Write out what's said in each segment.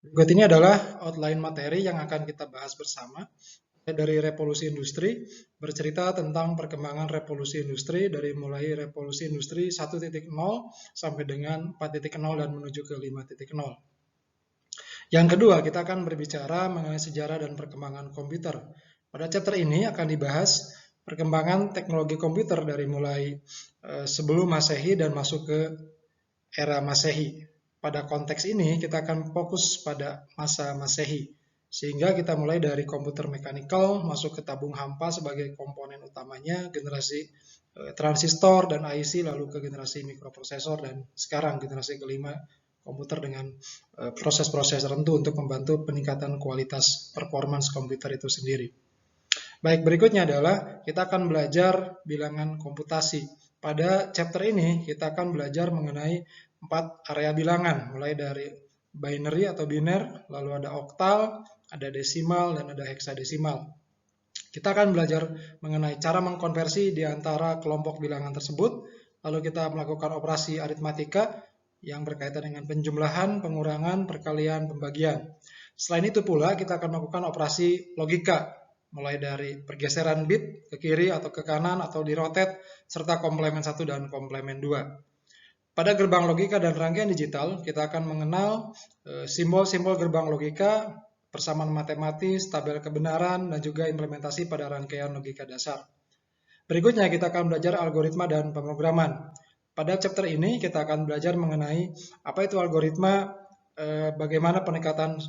Berikut ini adalah outline materi yang akan kita bahas bersama dari revolusi industri, bercerita tentang perkembangan revolusi industri dari mulai revolusi industri 1.0 sampai dengan 4.0 dan menuju ke 5.0. Yang kedua, kita akan berbicara mengenai sejarah dan perkembangan komputer. Pada chapter ini akan dibahas perkembangan teknologi komputer dari mulai sebelum Masehi dan masuk ke era Masehi. Pada konteks ini kita akan fokus pada masa Masehi, sehingga kita mulai dari komputer mekanikal masuk ke tabung hampa sebagai komponen utamanya, generasi transistor dan IC, lalu ke generasi mikroprosesor, dan sekarang generasi kelima komputer dengan proses-proses tertentu untuk membantu peningkatan kualitas performance komputer itu sendiri. Baik, berikutnya adalah kita akan belajar bilangan komputasi. Pada chapter ini kita akan belajar mengenai 4 area bilangan, mulai dari binary atau biner, lalu ada oktal, ada desimal, dan ada heksadesimal. Kita akan belajar mengenai cara mengkonversi di antara kelompok bilangan tersebut, lalu kita melakukan operasi aritmatika yang berkaitan dengan penjumlahan, pengurangan, perkalian, pembagian. Selain itu pula kita akan melakukan operasi logika, mulai dari pergeseran bit ke kiri atau ke kanan atau di rotate, serta komplemen 1 dan komplemen 2. Pada gerbang logika dan rangkaian digital, kita akan mengenal simbol-simbol gerbang logika, persamaan matematis, tabel kebenaran, dan juga implementasi pada rangkaian logika dasar. Berikutnya kita akan belajar algoritma dan pemrograman. Pada chapter ini kita akan belajar mengenai apa itu algoritma, bagaimana pendekatan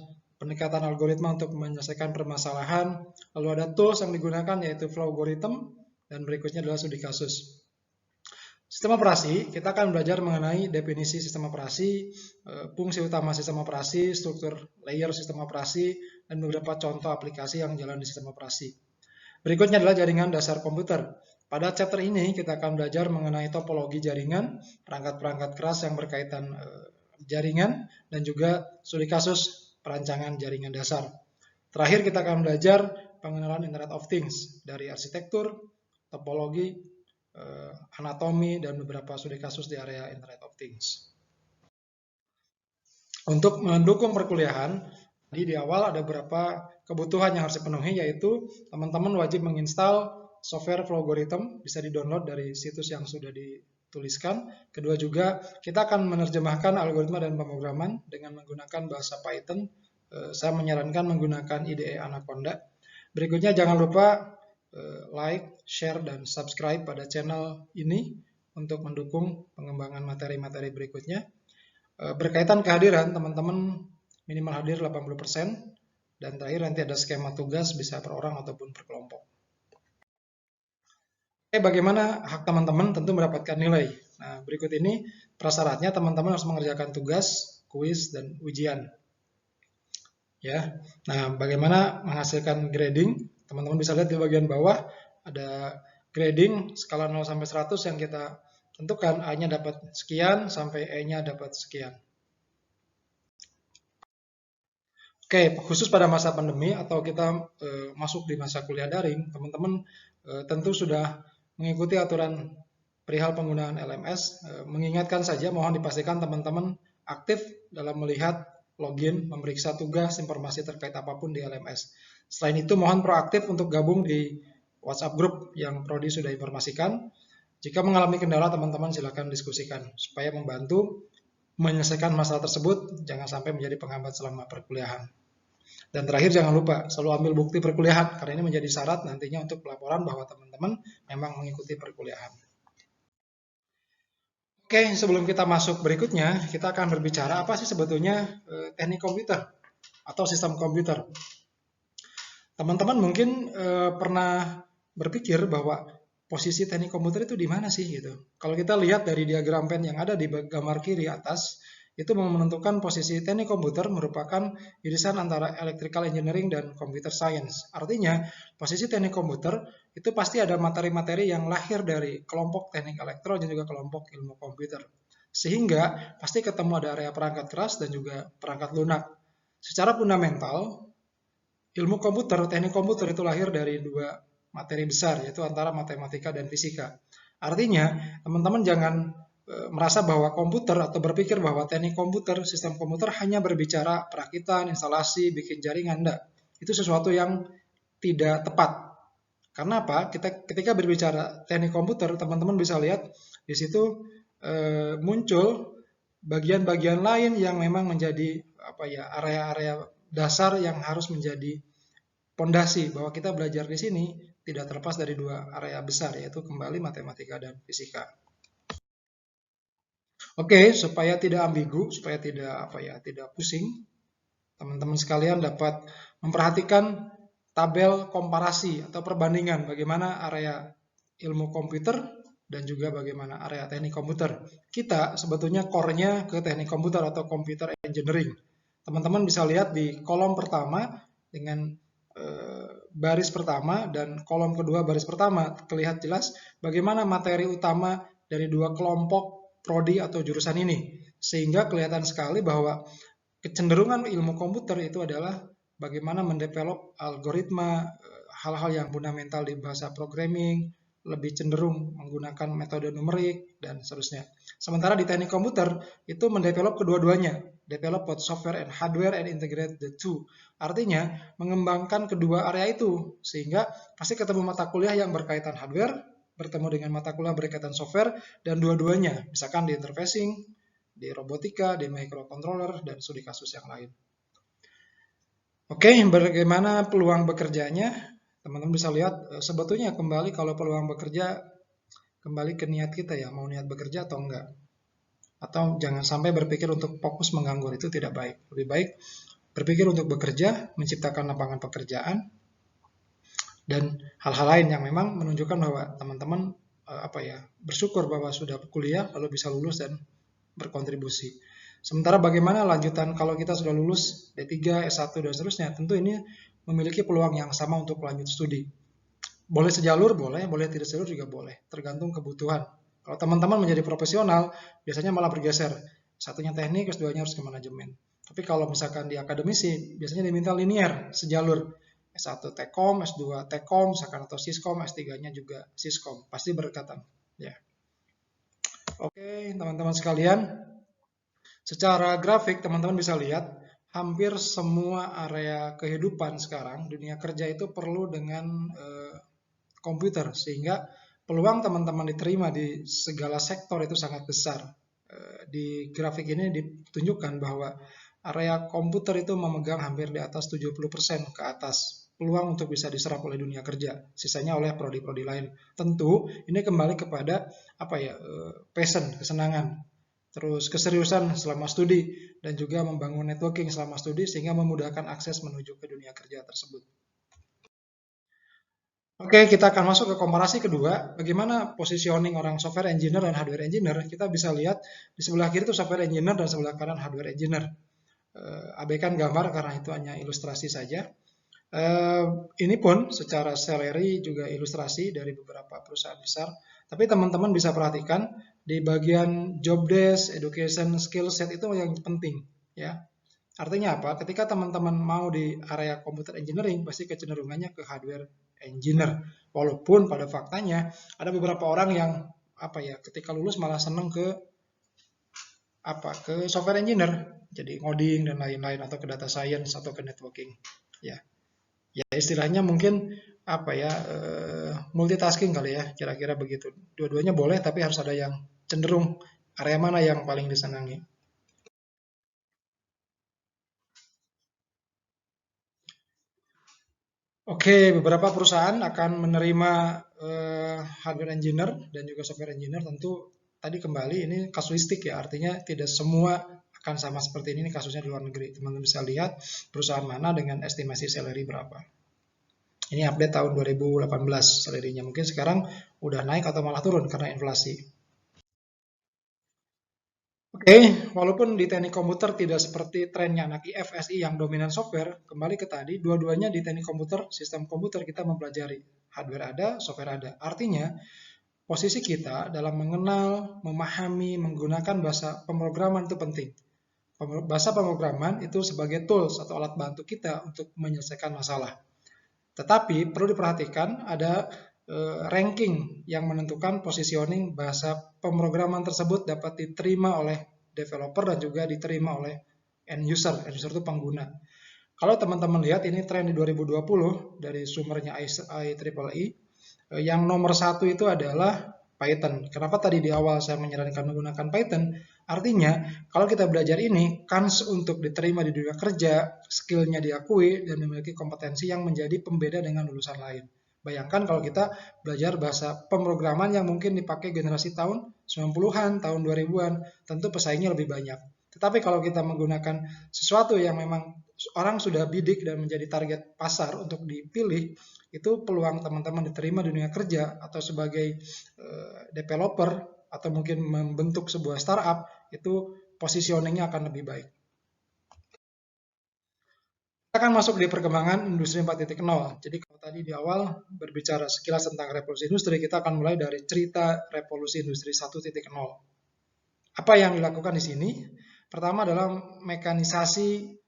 algoritma untuk menyelesaikan permasalahan, lalu ada tools yang digunakan yaitu flow algorithm, dan berikutnya adalah studi kasus. Sistem operasi, kita akan belajar mengenai definisi sistem operasi, fungsi utama sistem operasi, struktur layer sistem operasi, dan beberapa contoh aplikasi yang jalan di sistem operasi. Berikutnya adalah jaringan dasar komputer. Pada chapter ini kita akan belajar mengenai topologi jaringan, perangkat-perangkat keras yang berkaitan jaringan, dan juga studi kasus perancangan jaringan dasar. Terakhir kita akan belajar pengenalan Internet of Things dari arsitektur, topologi, anatomi, dan beberapa studi kasus di area Internet of Things. Untuk mendukung perkuliahan, di awal ada beberapa kebutuhan yang harus dipenuhi, yaitu teman-teman wajib menginstal software flow algorithm, bisa di-download dari situs yang sudah dituliskan. Kedua juga, kita akan menerjemahkan algoritma dan pemrograman dengan menggunakan bahasa Python. Saya menyarankan menggunakan IDE Anaconda. Berikutnya jangan lupa like, share, dan subscribe pada channel ini untuk mendukung pengembangan materi-materi berikutnya. Berkaitan kehadiran, teman-teman minimal hadir 80%, dan terakhir nanti ada skema tugas bisa per orang ataupun per kelompok. Oke, bagaimana hak teman-teman? Tentu mendapatkan nilai. Nah, berikut ini prasyaratnya teman-teman harus mengerjakan tugas, kuis, dan ujian. Ya. Nah, bagaimana menghasilkan grading? Teman-teman bisa lihat di bagian bawah ada grading skala 0 sampai 100 yang kita tentukan. A-nya dapat sekian sampai E-nya dapat sekian. Oke, khusus pada masa pandemi atau kita masuk di masa kuliah daring, teman-teman tentu sudah mengikuti aturan perihal penggunaan LMS. Mengingatkan saja, mohon dipastikan teman-teman aktif dalam melihat login, memeriksa tugas, informasi terkait apapun di LMS. Selain itu, mohon proaktif untuk gabung di WhatsApp group yang Prodi sudah informasikan. Jika mengalami kendala, teman-teman silakan diskusikan supaya membantu menyelesaikan masalah tersebut, jangan sampai menjadi penghambat selama perkuliahan. Dan terakhir, jangan lupa selalu ambil bukti perkuliahan, karena ini menjadi syarat nantinya untuk pelaporan bahwa teman-teman memang mengikuti perkuliahan. Oke, sebelum kita masuk berikutnya, kita akan berbicara apa sih sebetulnya teknik komputer atau sistem komputer. Teman-teman mungkin pernah berpikir bahwa posisi teknik komputer itu di mana sih gitu. Kalau kita lihat dari diagram pen yang ada di gambar kiri atas, itu menentukan posisi teknik komputer merupakan irisan antara electrical engineering dan computer science. Artinya, posisi teknik komputer itu pasti ada materi-materi yang lahir dari kelompok teknik elektro dan juga kelompok ilmu komputer. Sehingga pasti ketemu ada area perangkat keras dan juga perangkat lunak. Secara fundamental, ilmu komputer, teknik komputer itu lahir dari dua materi besar, yaitu antara matematika dan fisika. Artinya, teman-teman jangan merasa bahwa komputer atau berpikir bahwa teknik komputer, sistem komputer hanya berbicara perakitan, instalasi, bikin jaringan. Enggak. Itu sesuatu yang tidak tepat. Karena apa? Ketika berbicara teknik komputer, teman-teman bisa lihat di situ muncul bagian-bagian lain yang memang menjadi area-area dasar yang harus menjadi pondasi bahwa kita belajar di sini tidak terlepas dari dua area besar, yaitu kembali matematika dan fisika. Oke, supaya tidak ambigu, supaya tidak pusing, teman-teman sekalian dapat memperhatikan tabel komparasi atau perbandingan bagaimana area ilmu komputer dan juga bagaimana area teknik komputer. Kita sebetulnya core-nya ke teknik komputer atau computer engineering. Teman-teman bisa lihat di kolom pertama dengan baris pertama dan kolom kedua baris pertama terlihat jelas bagaimana materi utama dari dua kelompok prodi atau jurusan ini. Sehingga kelihatan sekali bahwa kecenderungan ilmu komputer itu adalah bagaimana mendevelop algoritma, hal-hal yang fundamental di bahasa programming, lebih cenderung menggunakan metode numerik, dan seterusnya. Sementara di teknik komputer, itu mendevelop kedua-duanya, develop both software and hardware and integrate the two. Artinya, mengembangkan kedua area itu, sehingga pasti ketemu mata kuliah yang berkaitan hardware, bertemu dengan mata kuliah berkaitan software, dan dua-duanya, misalkan di interfacing, di robotika, di microcontroller, dan studi kasus yang lain. Oke, bagaimana peluang bekerjanya? Teman-teman bisa lihat, sebetulnya kembali kalau peluang bekerja, kembali ke niat kita ya, mau niat bekerja atau enggak. Atau jangan sampai berpikir untuk fokus menganggur, itu tidak baik. Lebih baik berpikir untuk bekerja, menciptakan lapangan pekerjaan, dan hal-hal lain yang memang menunjukkan bahwa teman-teman bersyukur bahwa sudah kuliah, lalu bisa lulus dan berkontribusi. Sementara bagaimana lanjutan kalau kita sudah lulus D3, S1, dan seterusnya, tentu ini memiliki peluang yang sama untuk lanjut studi. Boleh sejalur, boleh tidak sejalur juga boleh, tergantung kebutuhan. Kalau teman-teman menjadi profesional, biasanya malah bergeser. Satunya teknik, S2-nya harus ke manajemen. Tapi kalau misalkan di akademisi, biasanya diminta linear, sejalur. S1 Tekom, S2 Tekom, misalkan atau Siskom, S3-nya juga Siskom. Pasti berdekatan. Ya. Oke, teman-teman sekalian. Secara grafik, teman-teman bisa lihat, hampir semua area kehidupan sekarang, dunia kerja itu perlu dengan komputer, sehingga peluang teman-teman diterima di segala sektor itu sangat besar. Di grafik ini ditunjukkan bahwa area komputer itu memegang hampir di atas 70% ke atas peluang untuk bisa diserap oleh dunia kerja, sisanya oleh prodi-prodi lain. Tentu ini kembali kepada passion, kesenangan, terus keseriusan selama studi, dan juga membangun networking selama studi sehingga memudahkan akses menuju ke dunia kerja tersebut. Oke, kita akan masuk ke komparasi kedua, bagaimana positioning orang software engineer dan hardware engineer. Kita bisa lihat di sebelah kiri itu software engineer dan sebelah kanan hardware engineer. Abaikan gambar karena itu hanya ilustrasi saja. Ini pun secara salary juga ilustrasi dari beberapa perusahaan besar. Tapi teman-teman bisa perhatikan di bagian job desk, education, skill set itu yang penting, ya. Artinya apa? Ketika teman-teman mau di area computer engineering, pasti kecenderungannya ke hardware engineer. Walaupun pada faktanya ada beberapa orang yang ketika lulus malah seneng ke software engineer, jadi ngoding dan lain-lain, atau ke data science atau ke networking, ya. Ya istilahnya mungkin multitasking kali ya, kira-kira begitu. Dua-duanya boleh, tapi harus ada yang cenderung area mana yang paling disenangi. Oke, beberapa perusahaan akan menerima hardware engineer dan juga software engineer. Tentu tadi kembali ini kasuistik ya, artinya tidak semua akan sama seperti ini kasusnya di luar negeri. Teman-teman bisa lihat perusahaan mana dengan estimasi salary berapa. Ini update tahun 2018 salary-nya. Mungkin sekarang udah naik atau malah turun karena inflasi. Oke, walaupun di teknik komputer tidak seperti trennya anak IFSI yang dominan software, kembali ke tadi, dua-duanya di teknik komputer, sistem komputer kita mempelajari. Hardware ada, software ada. Artinya, posisi kita dalam mengenal, memahami, menggunakan bahasa pemrograman itu penting. Bahasa pemrograman itu sebagai tools atau alat bantu kita untuk menyelesaikan masalah. Tetapi perlu diperhatikan ada ranking yang menentukan positioning bahasa pemrograman tersebut dapat diterima oleh developer dan juga diterima oleh end user. End user itu pengguna. Kalau teman-teman lihat ini tren di 2020 dari sumbernya IEEE, yang nomor satu itu adalah Python. Kenapa tadi di awal saya menyarankan menggunakan Python? Artinya, kalau kita belajar ini, kans untuk diterima di dunia kerja, skillnya diakui, dan memiliki kompetensi yang menjadi pembeda dengan lulusan lain. Bayangkan kalau kita belajar bahasa pemrograman yang mungkin dipakai generasi tahun 90-an, tahun 2000-an, tentu pesaingnya lebih banyak. Tetapi kalau kita menggunakan sesuatu yang memang orang sudah bidik dan menjadi target pasar untuk dipilih, itu peluang teman-teman diterima di dunia kerja atau sebagai developer atau mungkin membentuk sebuah startup, itu positioningnya akan lebih baik. Kita akan masuk di perkembangan industri 4.0. Jadi kalau tadi di awal berbicara sekilas tentang revolusi industri, kita akan mulai dari cerita revolusi industri 1.0. Apa yang dilakukan di sini? Pertama adalah mekanisasi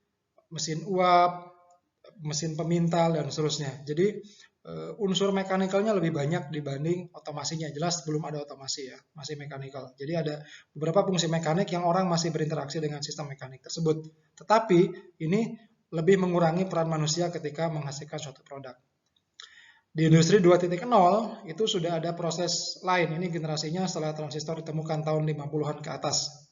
mesin uap, mesin pemintal, dan seterusnya. Jadi unsur mekanikalnya lebih banyak dibanding otomasinya. Jelas belum ada otomasi ya, masih mekanikal. Jadi ada beberapa fungsi mekanik yang orang masih berinteraksi dengan sistem mekanik tersebut. Tetapi ini lebih mengurangi peran manusia ketika menghasilkan suatu produk. Di industri 2.0 itu sudah ada proses lain. Ini generasinya setelah transistor ditemukan tahun 50-an ke atas.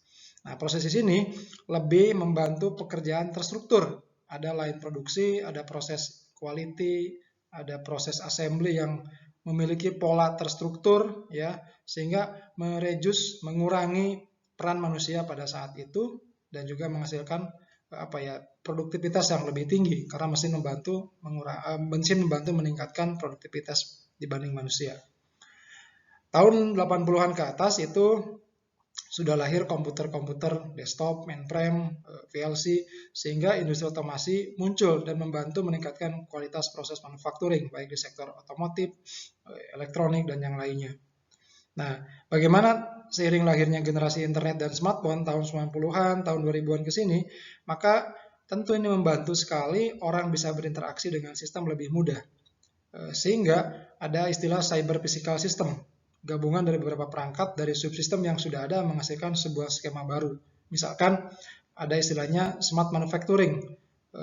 Nah, proses di sini lebih membantu pekerjaan terstruktur. Ada line produksi, ada proses quality, ada proses assembly yang memiliki pola terstruktur, ya, sehingga mengurangi peran manusia pada saat itu dan juga menghasilkan produktivitas yang lebih tinggi karena mesin membantu meningkatkan produktivitas dibanding manusia. Tahun 80-an ke atas itu sudah lahir komputer-komputer desktop, mainframe, VLC, sehingga industri otomasi muncul dan membantu meningkatkan kualitas proses manufacturing, baik di sektor otomotif, elektronik, dan yang lainnya. Nah, bagaimana seiring lahirnya generasi internet dan smartphone tahun 90-an, tahun 2000-an ke sini, maka tentu ini membantu sekali orang bisa berinteraksi dengan sistem lebih mudah. Sehingga ada istilah cyber physical system, gabungan dari beberapa perangkat dari subsistem yang sudah ada menghasilkan sebuah skema baru. Misalkan ada istilahnya smart manufacturing,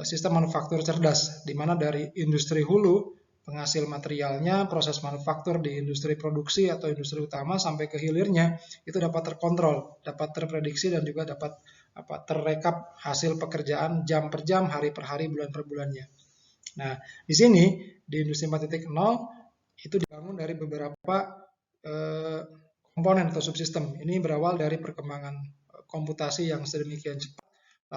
sistem manufaktur cerdas, di mana dari industri hulu, penghasil materialnya, proses manufaktur di industri produksi atau industri utama sampai ke hilirnya, itu dapat terkontrol, dapat terprediksi, dan juga dapat terrekap hasil pekerjaan jam per jam, hari per hari, bulan per bulannya. Nah, di sini, di industri 4.0, itu dibangun dari beberapa komponen atau subsistem. Ini berawal dari perkembangan komputasi yang sedemikian cepat.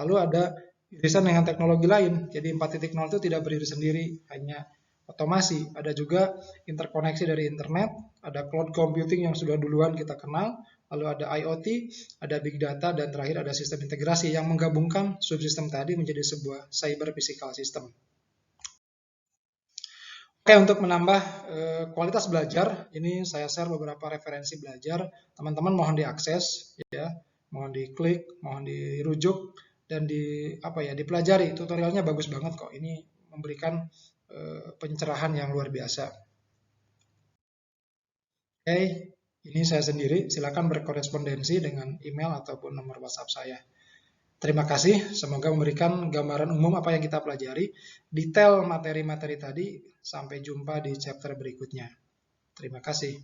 Lalu ada irisan dengan teknologi lain. Jadi 4.0 itu tidak berdiri sendiri, hanya otomasi. Ada juga interkoneksi dari internet, ada cloud computing yang sudah duluan kita kenal, lalu ada IoT, ada big data, dan terakhir ada sistem integrasi yang menggabungkan subsistem tadi menjadi sebuah cyber physical system. Oke, untuk menambah kualitas belajar, ini saya share beberapa referensi belajar. Teman-teman mohon diakses, ya, mohon diklik, mohon dirujuk, dan dipelajari. Tutorialnya bagus banget kok. Ini memberikan pencerahan yang luar biasa. Oke, ini saya sendiri. Silakan berkorespondensi dengan email ataupun nomor WhatsApp saya. Terima kasih, semoga memberikan gambaran umum apa yang kita pelajari, detail materi-materi tadi. Sampai jumpa di chapter berikutnya. Terima kasih.